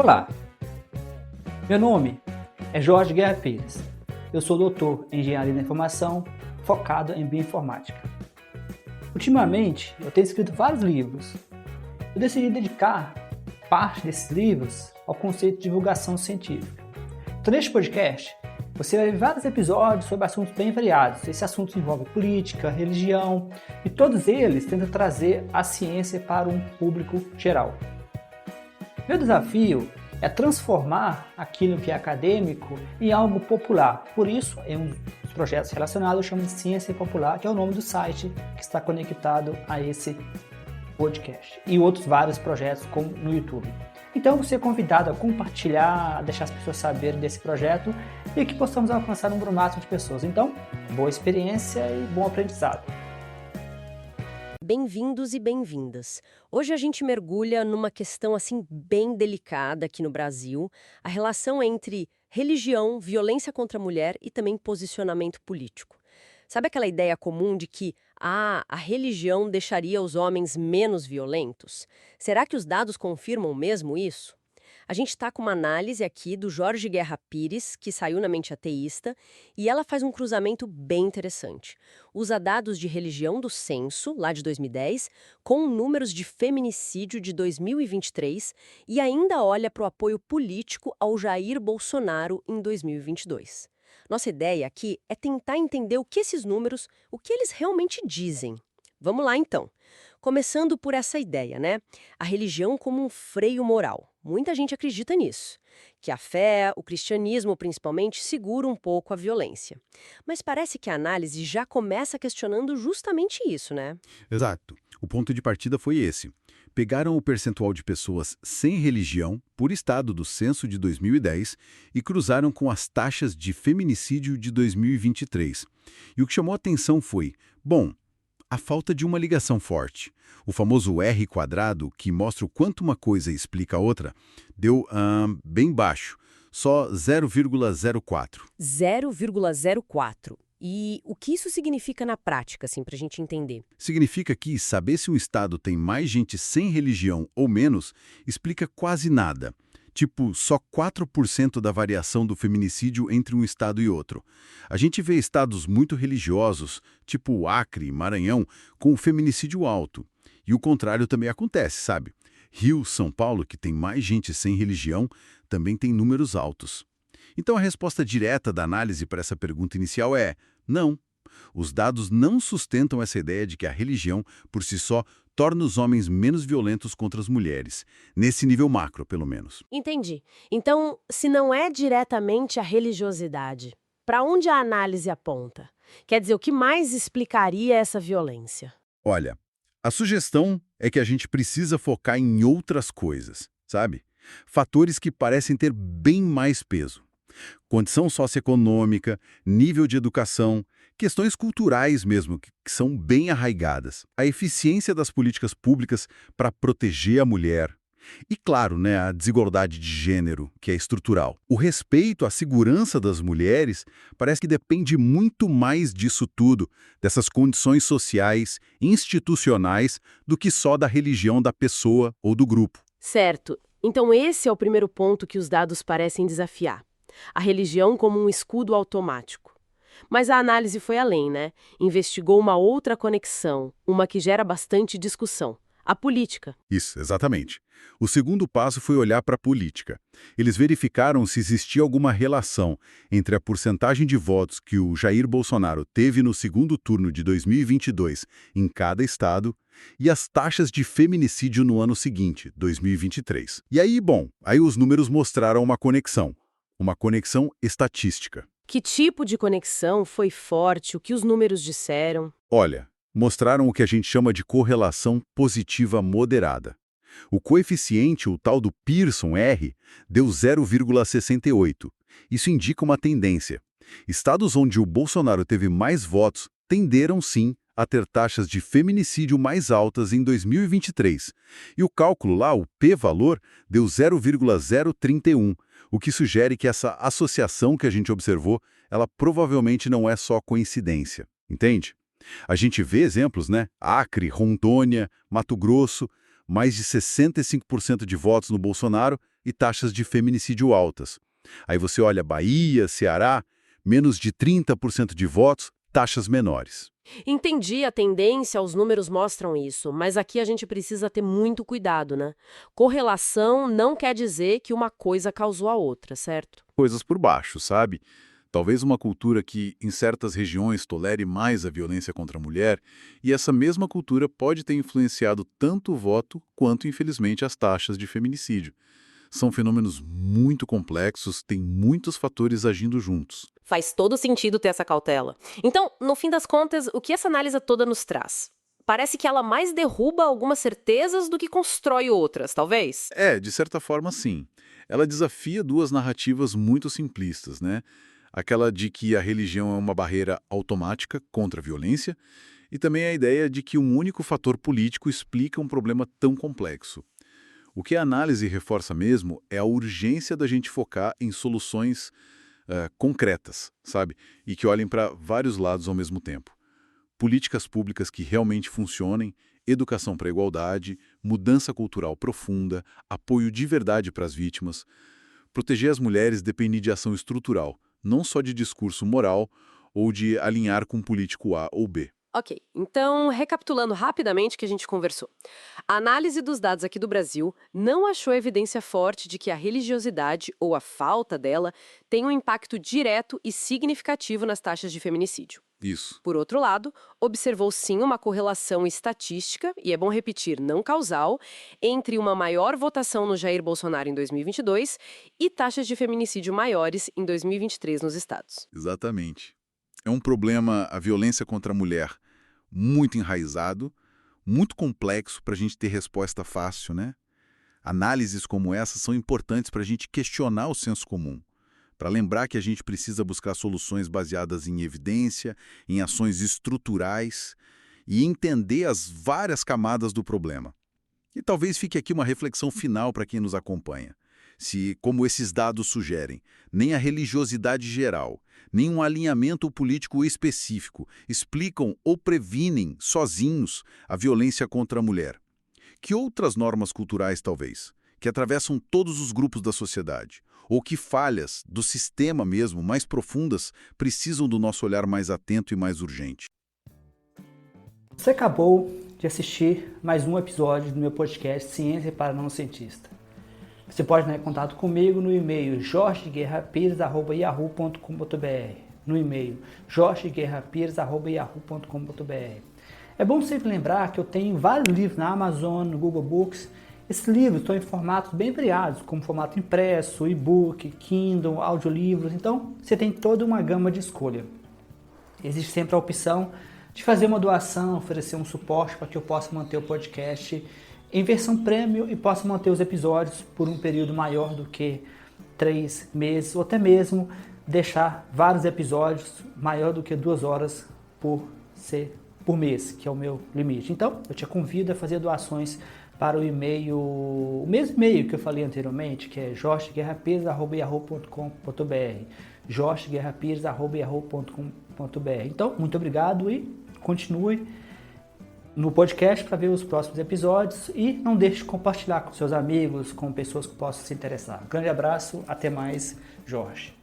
Olá, meu nome é Jorge Guerra Pires. Eu sou doutor em Engenharia da Informação, focado em Bioinformática. Ultimamente, eu tenho escrito vários livros. Eu decidi dedicar parte desses livros ao conceito de divulgação científica. Então, neste podcast, você vai ver vários episódios sobre assuntos bem variados. Esses assuntos envolvem política, religião, e todos eles tentam trazer a ciência para um público geral. Meu desafio é transformar aquilo que é acadêmico em algo popular. Por isso, em um dos projetos relacionados, eu chamo de Ciência Popular, que é o nome do site que está conectado a esse podcast. E outros vários projetos como no YouTube. Então, você é convidado a compartilhar, a deixar as pessoas saberem desse projeto e que possamos alcançar um número máximo de pessoas. Então, boa experiência e bom aprendizado. Bem-vindos e bem-vindas. Hoje a gente mergulha numa questão assim bem delicada aqui no Brasil, a relação entre religião, violência contra a mulher e também posicionamento político. Sabe aquela ideia comum de que a religião deixaria os homens menos violentos? Será que os dados confirmam mesmo isso? A gente está com uma análise aqui do Jorge Guerra Pires, que saiu na Mente Ateísta, e ela faz um cruzamento bem interessante. Usa dados de religião do censo, lá de 2010, com números de feminicídio de 2023 e ainda olha para o apoio político ao Jair Bolsonaro em 2022. Nossa ideia aqui é tentar entender o que esses números, o que eles realmente dizem. Vamos lá, então. Começando por essa ideia, né? A religião como um freio moral. Muita gente acredita nisso. Que a fé, o cristianismo principalmente, segura um pouco a violência. Mas parece que a análise já começa questionando justamente isso, né? Exato. O ponto de partida foi esse. Pegaram o percentual de pessoas sem religião, por estado do censo de 2010, e cruzaram com as taxas de feminicídio de 2023. E o que chamou a atenção foi, bom, a falta de uma ligação forte. O famoso R², que mostra o quanto uma coisa explica a outra, deu bem baixo, só 0,04. 0,04. E o que isso significa na prática, assim, para a gente entender? Significa que saber se um estado tem mais gente sem religião ou menos explica quase nada. Tipo, só 4% da variação do feminicídio entre um estado e outro. A gente vê estados muito religiosos, tipo Acre e Maranhão, com o feminicídio alto. E o contrário também acontece, sabe? Rio, São Paulo, que tem mais gente sem religião, também tem números altos. Então a resposta direta da análise para essa pergunta inicial é não. Os dados não sustentam essa ideia de que a religião, por si só, torna os homens menos violentos contra as mulheres, nesse nível macro, pelo menos. Entendi. Então, se não é diretamente a religiosidade, para onde a análise aponta? Quer dizer, o que mais explicaria essa violência? Olha, a sugestão é que a gente precisa focar em outras coisas, sabe? Fatores que parecem ter bem mais peso. Condição socioeconômica, nível de educação, questões culturais mesmo, que são bem arraigadas. A eficiência das políticas públicas para proteger a mulher. E, claro, né, a desigualdade de gênero, que é estrutural. O respeito à segurança das mulheres parece que depende muito mais disso tudo, dessas condições sociais, institucionais, do que só da religião da pessoa ou do grupo. Certo. Então esse é o primeiro ponto que os dados parecem desafiar. A religião como um escudo automático. Mas a análise foi além, né? Investigou uma outra conexão, uma que gera bastante discussão. A política. Isso, exatamente. O segundo passo foi olhar para a política. Eles verificaram se existia alguma relação entre a porcentagem de votos que o Jair Bolsonaro teve no segundo turno de 2022 em cada estado e as taxas de feminicídio no ano seguinte, 2023. E aí, aí os números mostraram uma conexão estatística. Que tipo de conexão foi forte? O que os números disseram? Olha, mostraram o que a gente chama de correlação positiva moderada. O coeficiente, o tal do Pearson R, deu 0,68. Isso indica uma tendência. Estados onde o Bolsonaro teve mais votos tenderam, sim, a ter taxas de feminicídio mais altas em 2023. E o cálculo lá, o p-valor, deu 0,031, o que sugere que essa associação que a gente observou, ela provavelmente não é só coincidência, entende? A gente vê exemplos, né? Acre, Rondônia, Mato Grosso, mais de 65% de votos no Bolsonaro e taxas de feminicídio altas. Aí você olha Bahia, Ceará, menos de 30% de votos, taxas menores. Entendi a tendência, os números mostram isso, mas aqui a gente precisa ter muito cuidado, né? Correlação não quer dizer que uma coisa causou a outra, certo? Coisas por baixo, sabe? Talvez uma cultura que, em certas regiões, tolere mais a violência contra a mulher, e essa mesma cultura pode ter influenciado tanto o voto quanto, infelizmente, as taxas de feminicídio. São fenômenos muito complexos, têm muitos fatores agindo juntos. Faz todo sentido ter essa cautela. Então, no fim das contas, o que essa análise toda nos traz? Parece que ela mais derruba algumas certezas do que constrói outras, talvez? De certa forma, sim. Ela desafia duas narrativas muito simplistas, né? Aquela de que a religião é uma barreira automática contra a violência, e também a ideia de que um único fator político explica um problema tão complexo. O que a análise reforça mesmo é a urgência da gente focar em soluções concretas, sabe? E que olhem para vários lados ao mesmo tempo. Políticas públicas que realmente funcionem, educação para a igualdade, mudança cultural profunda, apoio de verdade para as vítimas. Proteger as mulheres depende de ação estrutural, não só de discurso moral ou de alinhar com um político A ou B. Ok, então, recapitulando rapidamente o que a gente conversou. A análise dos dados aqui do Brasil não achou evidência forte de que a religiosidade, ou a falta dela, tem um impacto direto e significativo nas taxas de feminicídio. Isso. Por outro lado, observou sim uma correlação estatística, e é bom repetir, não causal, entre uma maior votação no Jair Bolsonaro em 2022 e taxas de feminicídio maiores em 2023 nos estados. Exatamente. É um problema, a violência contra a mulher, muito enraizado, muito complexo para a gente ter resposta fácil, né? Análises como essa são importantes para a gente questionar o senso comum, para lembrar que a gente precisa buscar soluções baseadas em evidência, em ações estruturais e entender as várias camadas do problema. E talvez fique aqui uma reflexão final para quem nos acompanha. Se, como esses dados sugerem, nem a religiosidade geral, nem um alinhamento político específico explicam ou previnem sozinhos a violência contra a mulher. Que outras normas culturais, talvez, que atravessam todos os grupos da sociedade, ou que falhas do sistema mesmo mais profundas precisam do nosso olhar mais atento e mais urgente? Você acabou de assistir mais um episódio do meu podcast Ciência para Não Cientista. Você pode entrar em contato comigo no e-mail jorgeguerrapires@yahoo.com.br, no e-mail jorgeguerrapires@yahoo.com.br. É bom sempre lembrar que eu tenho vários livros na Amazon, no Google Books. Esses livros estão em formatos bem variados, como formato impresso, e-book, Kindle, audiolivros, então você tem toda uma gama de escolha. Existe sempre a opção de fazer uma doação, oferecer um suporte para que eu possa manter o podcast em versão premium e possa manter os episódios por um período maior do que 3 meses, ou até mesmo deixar vários episódios maior do que 2 horas por mês, que é o meu limite. Então, eu te convido a fazer doações para o e-mail, o mesmo e-mail que eu falei anteriormente, que é jorgeguerrapires@yahoo.com.br, jorgeguerrapires@yahoo.com.br. Então, muito obrigado e continue no podcast para ver os próximos episódios e não deixe de compartilhar com seus amigos, com pessoas que possam se interessar. Um grande abraço, até mais, Jorge.